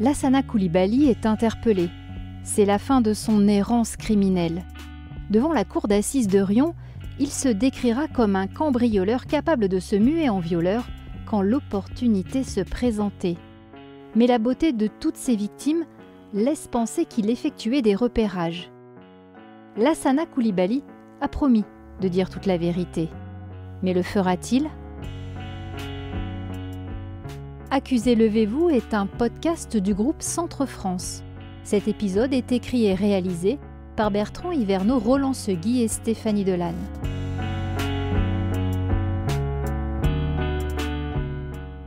Lassana Coulibaly est interpellé. C'est la fin de son errance criminelle. Devant la cour d'assises de Riom, il se décrira comme un cambrioleur capable de se muer en violeur quand l'opportunité se présentait. Mais la beauté de toutes ses victimes laisse penser qu'il effectuait des repérages. Lassana Coulibaly a promis de dire toute la vérité. Mais le fera-t-il ? Accusé levez-vous est un podcast du groupe Centre France. Cet épisode est écrit et réalisé par Bertrand Hiverneau, Roland Segui et Stéphanie Delanne.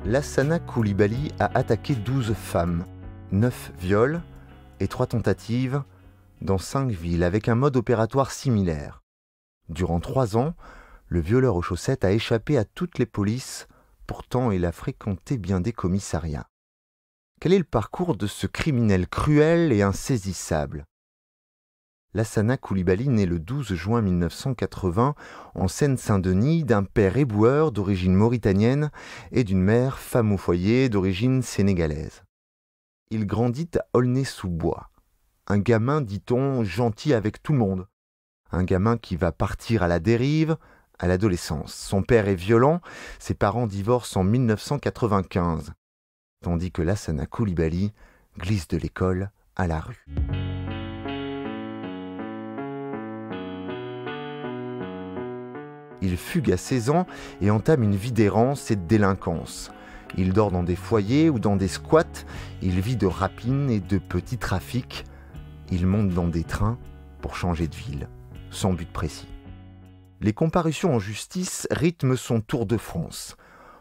Lassana Coulibaly a attaqué 12 femmes, 9 viols et 3 tentatives dans 5 villes avec un mode opératoire similaire. Durant 3 ans, le violeur aux chaussettes a échappé à toutes les polices. Pourtant, il a fréquenté bien des commissariats. Quel est le parcours de ce criminel cruel et insaisissable ? Lassana Coulibaly naît le 12 juin 1980 en Seine-Saint-Denis d'un père éboueur d'origine mauritanienne et d'une mère femme au foyer d'origine sénégalaise. Il grandit à Aulnay-sous-Bois. Un gamin, dit-on, gentil avec tout le monde. Un gamin qui va partir à la dérive à l'adolescence. Son père est violent, ses parents divorcent en 1995, tandis que Lassana Coulibaly glisse de l'école à la rue. Il fugue à 16 ans et entame une vie d'errance et de délinquance. Il dort dans des foyers ou dans des squats, il vit de rapines et de petits trafics. Il monte dans des trains pour changer de ville, sans but précis. Les comparutions en justice rythment son tour de France.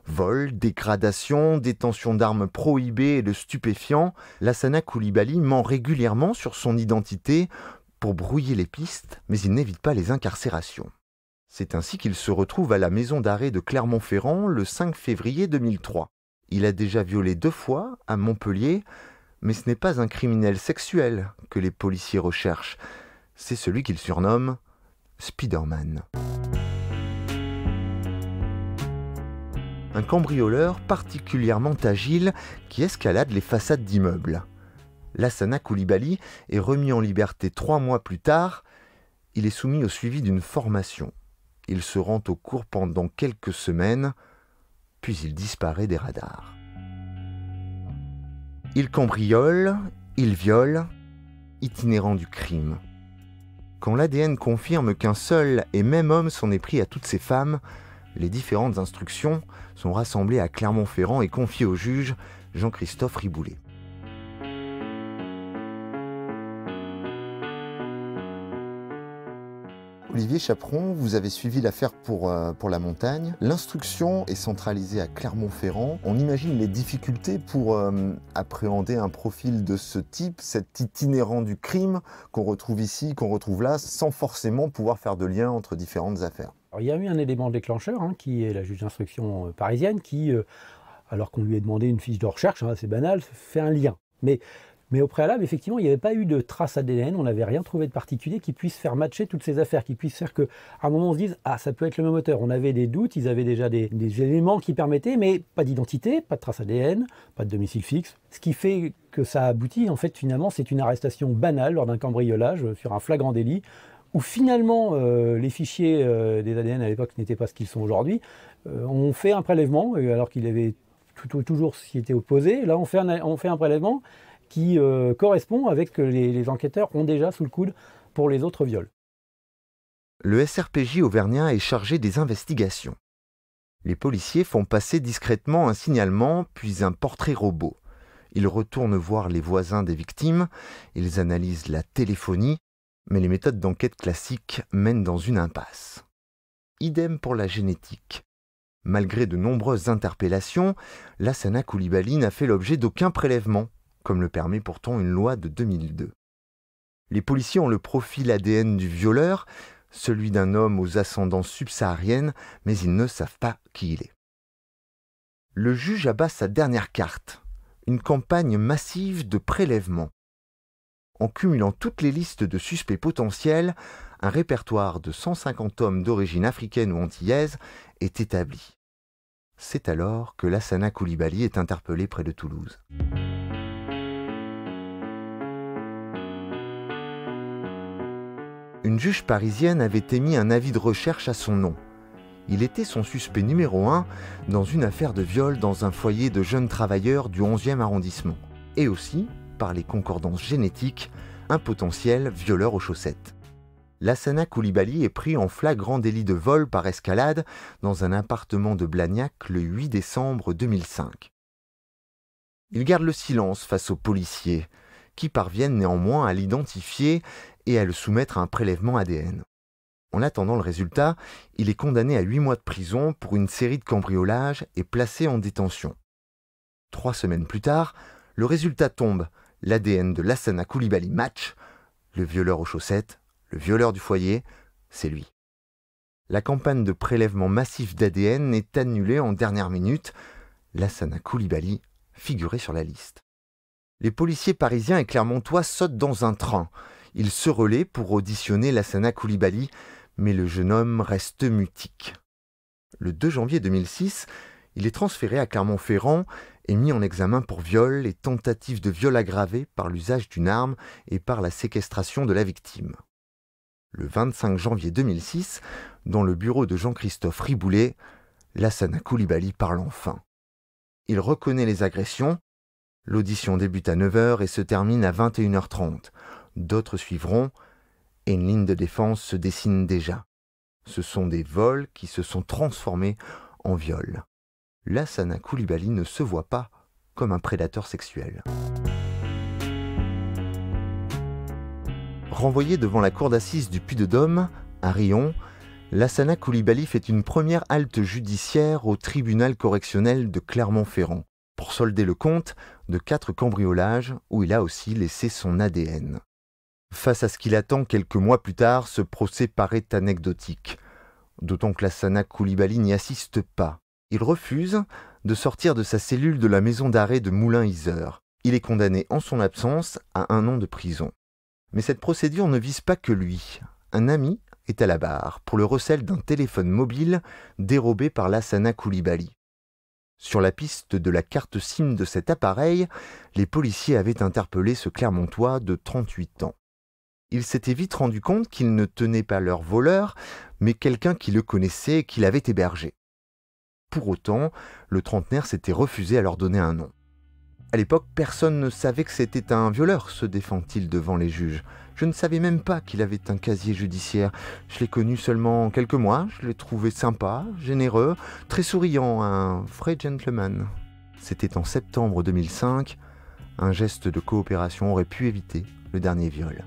Vol, dégradation, détention d'armes prohibées et de stupéfiants, Lassana Coulibaly ment régulièrement sur son identité pour brouiller les pistes, mais il n'évite pas les incarcérations. C'est ainsi qu'il se retrouve à la maison d'arrêt de Clermont-Ferrand le 5 février 2003. Il a déjà violé 2 fois à Montpellier, mais ce n'est pas un criminel sexuel que les policiers recherchent, c'est celui qu'ils surnomment Spider-Man. Un cambrioleur particulièrement agile qui escalade les façades d'immeubles. Lassana Coulibaly est remis en liberté 3 mois plus tard. Il est soumis au suivi d'une formation. Il se rend au cours pendant quelques semaines, puis il disparaît des radars. Il cambriole, il viole, itinérant du crime. Quand l'ADN confirme qu'un seul et même homme s'en est pris à toutes ces femmes, les différentes instructions sont rassemblées à Clermont-Ferrand et confiées au juge Jean-Christophe Riboulet. Olivier Chaperon, vous avez suivi l'affaire pour La Montagne. L'instruction est centralisée à Clermont-Ferrand. On imagine les difficultés pour appréhender un profil de ce type, cet itinérant du crime qu'on retrouve ici, qu'on retrouve là, sans forcément pouvoir faire de lien entre différentes affaires. Alors, il y a eu un élément déclencheur, qui est la juge d'instruction parisienne, qui, alors qu'on lui a demandé une fiche de recherche, c'est banal, fait un lien. Mais au préalable, effectivement, il n'y avait pas eu de trace ADN, on n'avait rien trouvé de particulier qui puisse faire matcher toutes ces affaires, qui puisse faire qu'à un moment on se dise « Ah, ça peut être le même auteur ». On avait des doutes, ils avaient déjà des éléments qui permettaient, mais pas d'identité, pas de trace ADN, pas de domicile fixe. Ce qui fait que ça aboutit, en fait, finalement, c'est une arrestation banale lors d'un cambriolage sur un flagrant délit, où finalement les fichiers des ADN à l'époque n'étaient pas ce qu'ils sont aujourd'hui. On fait un prélèvement, alors qu'il avait toujours s'y était opposé. Là, on fait un prélèvement qui correspond avec ce que les enquêteurs ont déjà sous le coude pour les autres viols. Le SRPJ auvergnat est chargé des investigations. Les policiers font passer discrètement un signalement, puis un portrait robot. Ils retournent voir les voisins des victimes, ils analysent la téléphonie, mais les méthodes d'enquête classiques mènent dans une impasse. Idem pour la génétique. Malgré de nombreuses interpellations, Lassana Coulibaly n'a fait l'objet d'aucun prélèvement, comme le permet pourtant une loi de 2002. Les policiers ont le profil ADN du violeur, celui d'un homme aux ascendances subsahariennes, mais ils ne savent pas qui il est. Le juge abat sa dernière carte, une campagne massive de prélèvements. En cumulant toutes les listes de suspects potentiels, un répertoire de 150 hommes d'origine africaine ou antillaise est établi. C'est alors que Lassana Coulibaly est interpellé près de Toulouse. Une juge parisienne avait émis un avis de recherche à son nom. Il était son suspect numéro 1 dans une affaire de viol dans un foyer de jeunes travailleurs du 11e arrondissement. Et aussi, par les concordances génétiques, un potentiel violeur aux chaussettes. Lassana Coulibaly est pris en flagrant délit de vol par escalade dans un appartement de Blagnac le 8 décembre 2005. Il garde le silence face aux policiers, qui parviennent néanmoins à l'identifier et à le soumettre à un prélèvement ADN. En attendant le résultat, il est condamné à 8 mois de prison pour une série de cambriolages et placé en détention. 3 semaines plus tard, le résultat tombe. L'ADN de Lassana Coulibaly match. Le violeur aux chaussettes, le violeur du foyer, c'est lui. La campagne de prélèvement massif d'ADN est annulée en dernière minute. Lassana Coulibaly figurait sur la liste. Les policiers parisiens et clermontois sautent dans un train. Ils se relaient pour auditionner Lassana Coulibaly, mais le jeune homme reste mutique. Le 2 janvier 2006, il est transféré à Clermont-Ferrand et mis en examen pour viol et tentative de viol aggravé par l'usage d'une arme et par la séquestration de la victime. Le 25 janvier 2006, dans le bureau de Jean-Christophe Riboulet, Lassana Coulibaly parle enfin. Il reconnaît les agressions. L'audition débute à 9h et se termine à 21h30. D'autres suivront et une ligne de défense se dessine déjà. Ce sont des vols qui se sont transformés en viols. Lassana Coulibaly ne se voit pas comme un prédateur sexuel. Renvoyé devant la cour d'assises du Puy-de-Dôme, à Riom, Lassana Coulibaly fait une première halte judiciaire au tribunal correctionnel de Clermont-Ferrand pour solder le compte de 4 cambriolages où il a aussi laissé son ADN. Face à ce qu'il attend quelques mois plus tard, ce procès paraît anecdotique, d'autant que Lassana Coulibaly n'y assiste pas. Il refuse de sortir de sa cellule de la maison d'arrêt de Moulins-Yzeure. Il est condamné en son absence à 1 an de prison. Mais cette procédure ne vise pas que lui. Un ami est à la barre pour le recel d'un téléphone mobile dérobé par Lassana Coulibaly. Sur la piste de la carte SIM de cet appareil, les policiers avaient interpellé ce Clermontois de 38 ans. Ils s'étaient vite rendu compte qu'il ne tenait pas leur voleur, mais quelqu'un qui le connaissait et qui l'avait hébergé. Pour autant, le trentenaire s'était refusé à leur donner un nom. À l'époque, personne ne savait que c'était un violeur, se défend-il devant les juges. Je ne savais même pas qu'il avait un casier judiciaire. Je l'ai connu seulement quelques mois, je l'ai trouvé sympa, généreux, très souriant, un vrai gentleman. C'était en septembre 2005, un geste de coopération aurait pu éviter le dernier viol.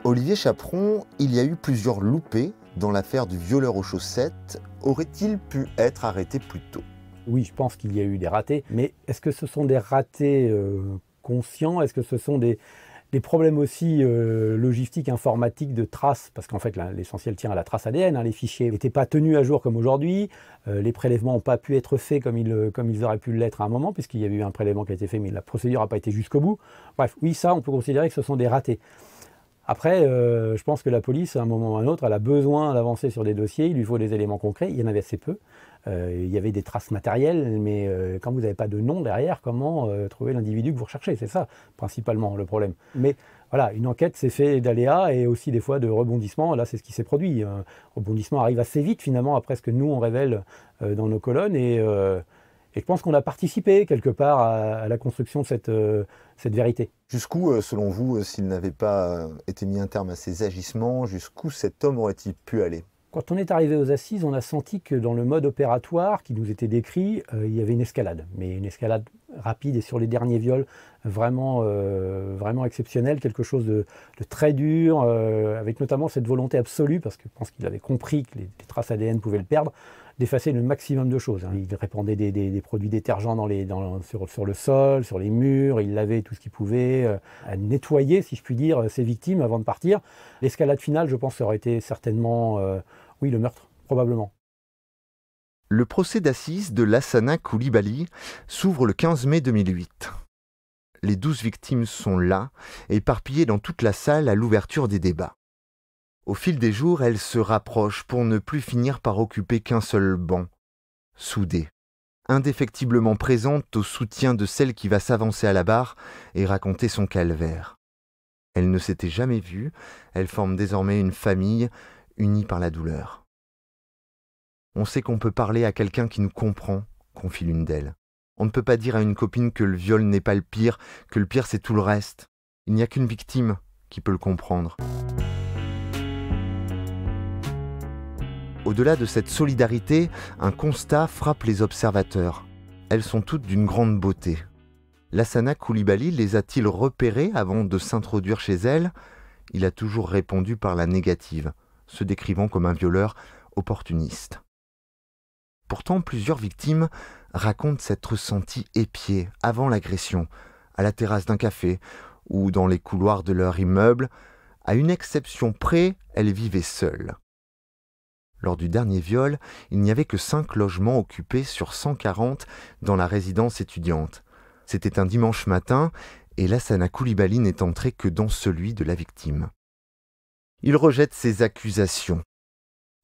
Olivier Chaperon, il y a eu plusieurs loupés dans l'affaire du violeur aux chaussettes. Aurait-il pu être arrêté plus tôt ? Oui, je pense qu'il y a eu des ratés, mais est-ce que ce sont des ratés conscients ? Est-ce que ce sont des problèmes aussi logistiques, informatiques, de traces ? Parce qu'en fait, l'essentiel tient à la trace ADN. Les fichiers n'étaient pas tenus à jour comme aujourd'hui. Les prélèvements n'ont pas pu être faits comme ils auraient pu l'être à un moment, puisqu'il y a eu un prélèvement qui a été fait, mais la procédure n'a pas été jusqu'au bout. Bref, oui, ça, on peut considérer que ce sont des ratés. Après, je pense que la police, à un moment ou à un autre, elle a besoin d'avancer sur des dossiers, il lui faut des éléments concrets, il y en avait assez peu. Il y avait des traces matérielles, mais quand vous n'avez pas de nom derrière, comment trouver l'individu que vous recherchez ? C'est ça, principalement, le problème. Mais voilà, une enquête s'est faite d'aléas et aussi des fois de rebondissements. Là, c'est ce qui s'est produit. Un rebondissement arrive assez vite, finalement, après ce que nous, on révèle dans nos colonnes. Et je pense qu'on a participé, quelque part, à la construction de cette vérité. Jusqu'où, selon vous, s'il n'avait pas été mis un terme à ses agissements, jusqu'où cet homme aurait-il pu aller ? Quand on est arrivé aux assises, on a senti que dans le mode opératoire qui nous était décrit, il y avait une escalade. Mais une escalade rapide et sur les derniers viols, vraiment exceptionnelle, quelque chose de très dur, avec notamment cette volonté absolue, parce que je pense qu'il avait compris que les traces ADN pouvaient le perdre, d'effacer le maximum de choses. Il répandait des produits détergents sur le sol, sur les murs, il lavait tout ce qu'il pouvait, à nettoyer, si je puis dire, ses victimes avant de partir. L'escalade finale, je pense, aurait été certainement, le meurtre, probablement. Le procès d'assises de Lassana Coulibaly s'ouvre le 15 mai 2008. Les 12 victimes sont là, éparpillées dans toute la salle à l'ouverture des débats. Au fil des jours, elles se rapprochent pour ne plus finir par occuper qu'un seul banc, soudées. indéfectiblement présente au soutien de celle qui va s'avancer à la barre et raconter son calvaire. Elles ne s'étaient jamais vues, elles forment désormais une famille unie par la douleur. On sait qu'on peut parler à quelqu'un qui nous comprend, confie l'une d'elles. On ne peut pas dire à une copine que le viol n'est pas le pire, que le pire c'est tout le reste. Il n'y a qu'une victime qui peut le comprendre. Au-delà de cette solidarité, un constat frappe les observateurs. Elles sont toutes d'une grande beauté. Lassana Coulibaly les a-t-il repérées avant de s'introduire chez elle? Il a toujours répondu par la négative, se décrivant comme un violeur opportuniste. Pourtant, plusieurs victimes racontent s'être senties épiées avant l'agression, à la terrasse d'un café ou dans les couloirs de leur immeuble. À une exception près, elles vivaient seules. Lors du dernier viol, il n'y avait que 5 logements occupés sur 140 dans la résidence étudiante. C'était un dimanche matin et Lassana Coulibaly n'est entrée que dans celui de la victime. Il rejette ces accusations.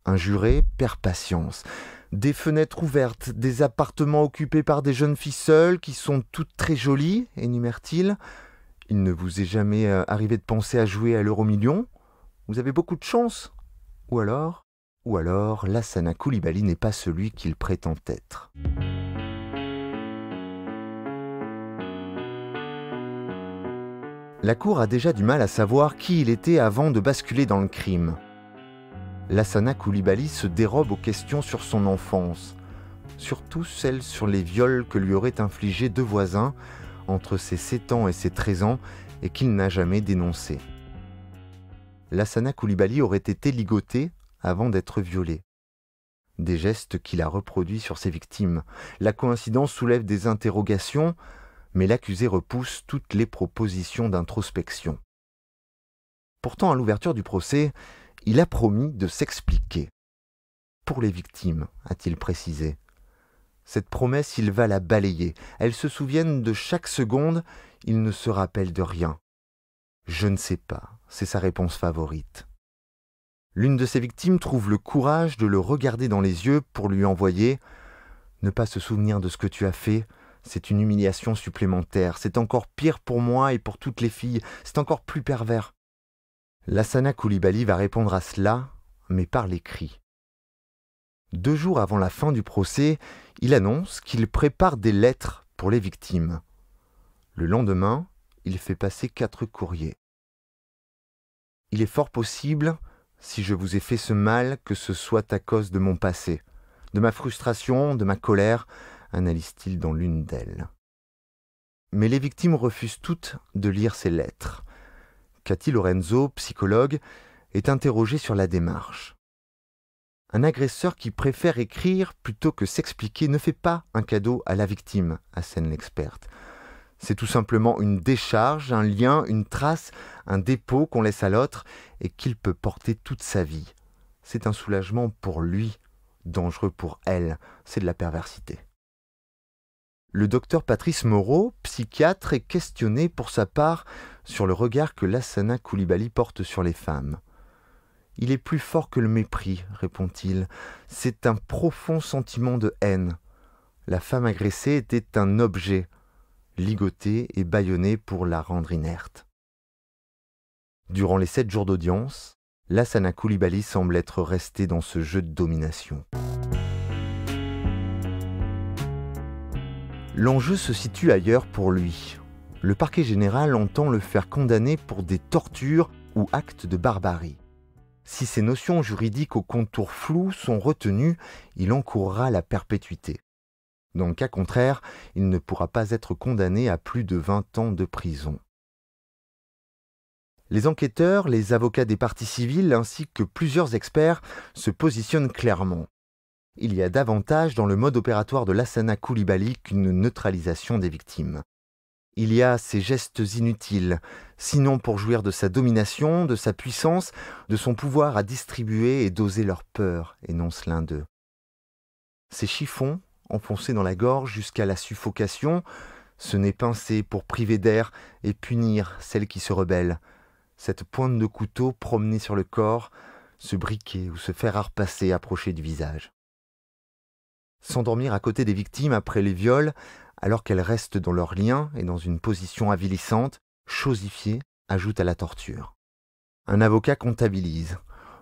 Un juré perd patience. Des fenêtres ouvertes, des appartements occupés par des jeunes filles seules qui sont toutes très jolies, énumère-t-il. Il ne vous est jamais arrivé de penser à jouer à l'euro-million? Vous avez beaucoup de chance. Ou alors, Lassana Coulibaly n'est pas celui qu'il prétend être. La cour a déjà du mal à savoir qui il était avant de basculer dans le crime. Lassana Coulibaly se dérobe aux questions sur son enfance, surtout celles sur les viols que lui auraient infligés 2 voisins entre ses 7 ans et ses 13 ans et qu'il n'a jamais dénoncés. Lassana Coulibaly aurait été ligotée avant d'être violée. Des gestes qu'il a reproduits sur ses victimes. La coïncidence soulève des interrogations, mais l'accusé repousse toutes les propositions d'introspection. Pourtant, à l'ouverture du procès, il a promis de s'expliquer. Pour les victimes, a-t-il précisé. Cette promesse, il va la balayer. Elles se souviennent de chaque seconde, il ne se rappelle de rien. Je ne sais pas, c'est sa réponse favorite. L'une de ses victimes trouve le courage de le regarder dans les yeux pour lui envoyer « Ne pas se souvenir de ce que tu as fait, c'est une humiliation supplémentaire. C'est encore pire pour moi et pour toutes les filles. C'est encore plus pervers. » Lassana Coulibaly va répondre à cela, mais par l'écrit. 2 jours avant la fin du procès, il annonce qu'il prépare des lettres pour les victimes. Le lendemain, il fait passer 4 courriers. Il est fort possible, si je vous ai fait ce mal, que ce soit à cause de mon passé, de ma frustration, de ma colère, analyse-t-il dans l'une d'elles. Mais les victimes refusent toutes de lire ces lettres. Cathy Lorenzo, psychologue, est interrogée sur la démarche. Un agresseur qui préfère écrire plutôt que s'expliquer ne fait pas un cadeau à la victime, assène l'experte. C'est tout simplement une décharge, un lien, une trace, un dépôt qu'on laisse à l'autre et qu'il peut porter toute sa vie. C'est un soulagement pour lui, dangereux pour elle, c'est de la perversité. Le docteur Patrice Moreau, psychiatre, est questionné pour sa part sur le regard que Lassana Coulibaly porte sur les femmes. « Il est plus fort que le mépris, répond-il. C'est un profond sentiment de haine. La femme agressée était un objet, ligoté et bâillonné pour la rendre inerte. » Durant les 7 jours d'audience, Lassana Coulibaly semble être restée dans ce jeu de domination. L'enjeu se situe ailleurs pour lui. Le parquet général entend le faire condamner pour des tortures ou actes de barbarie. Si ces notions juridiques aux contours flous sont retenues, il encourra la perpétuité. Dans le cas contraire, il ne pourra pas être condamné à plus de 20 ans de prison. Les enquêteurs, les avocats des parties civiles ainsi que plusieurs experts se positionnent clairement. Il y a davantage dans le mode opératoire de Lassana Coulibaly qu'une neutralisation des victimes. Il y a ces gestes inutiles, sinon pour jouir de sa domination, de sa puissance, de son pouvoir à distribuer et doser leur peur, énonce l'un d'eux. Ces chiffons, enfoncés dans la gorge jusqu'à la suffocation, ce nez pincé pour priver d'air et punir celle qui se rebelle, cette pointe de couteau promenée sur le corps, ce briquet ou ce fer à repasser approché du visage. S'endormir à côté des victimes après les viols, alors qu'elles restent dans leur lien et dans une position avilissante, chosifiée, ajoute à la torture. Un avocat comptabilise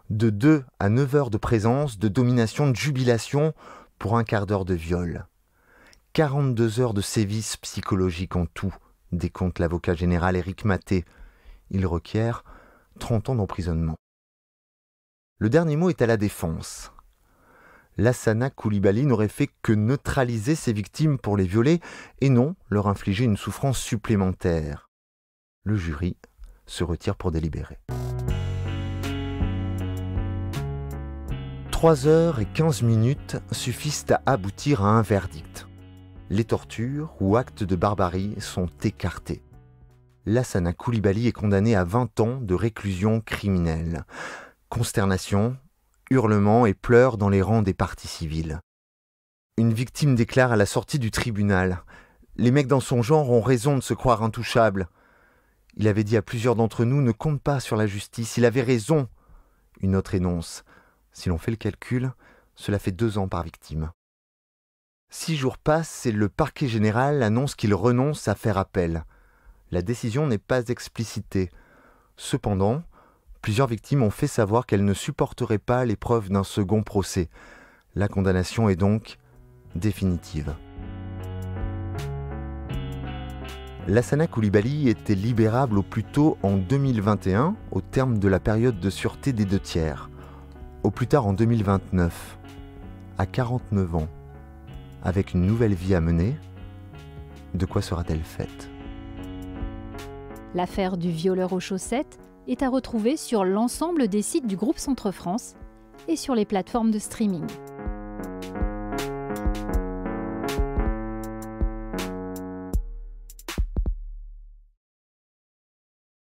de 2 à 9 heures de présence, de domination, de jubilation pour un quart d'heure de viol. 42 heures de sévices psychologiques en tout, décompte l'avocat général Éric Maté. Il requiert 30 ans d'emprisonnement. Le dernier mot est à la défense. Lassana Coulibaly n'aurait fait que neutraliser ses victimes pour les violer et non leur infliger une souffrance supplémentaire. Le jury se retire pour délibérer. 3h15 suffisent à aboutir à un verdict. Les tortures ou actes de barbarie sont écartés. Lassana Coulibaly est condamné à 20 ans de réclusion criminelle. Consternation, hurlements et pleurs dans les rangs des parties civiles. Une victime déclare à la sortie du tribunal « Les mecs dans son genre ont raison de se croire intouchables. Il avait dit à plusieurs d'entre nous « Ne compte pas sur la justice, il avait raison. » Une autre énonce « Si l'on fait le calcul, cela fait 2 ans par victime. » 6 jours passent et le parquet général annonce qu'il renonce à faire appel. La décision n'est pas explicitée. Cependant, plusieurs victimes ont fait savoir qu'elles ne supporteraient pas l'épreuve d'un second procès. La condamnation est donc définitive. Lassana Coulibaly était libérable au plus tôt en 2021, au terme de la période de sûreté des 2 tiers. Au plus tard en 2029, à 49 ans, avec une nouvelle vie à mener, de quoi sera-t-elle faite ? L'affaire du violeur aux chaussettes est à retrouver sur l'ensemble des sites du groupe Centre France et sur les plateformes de streaming.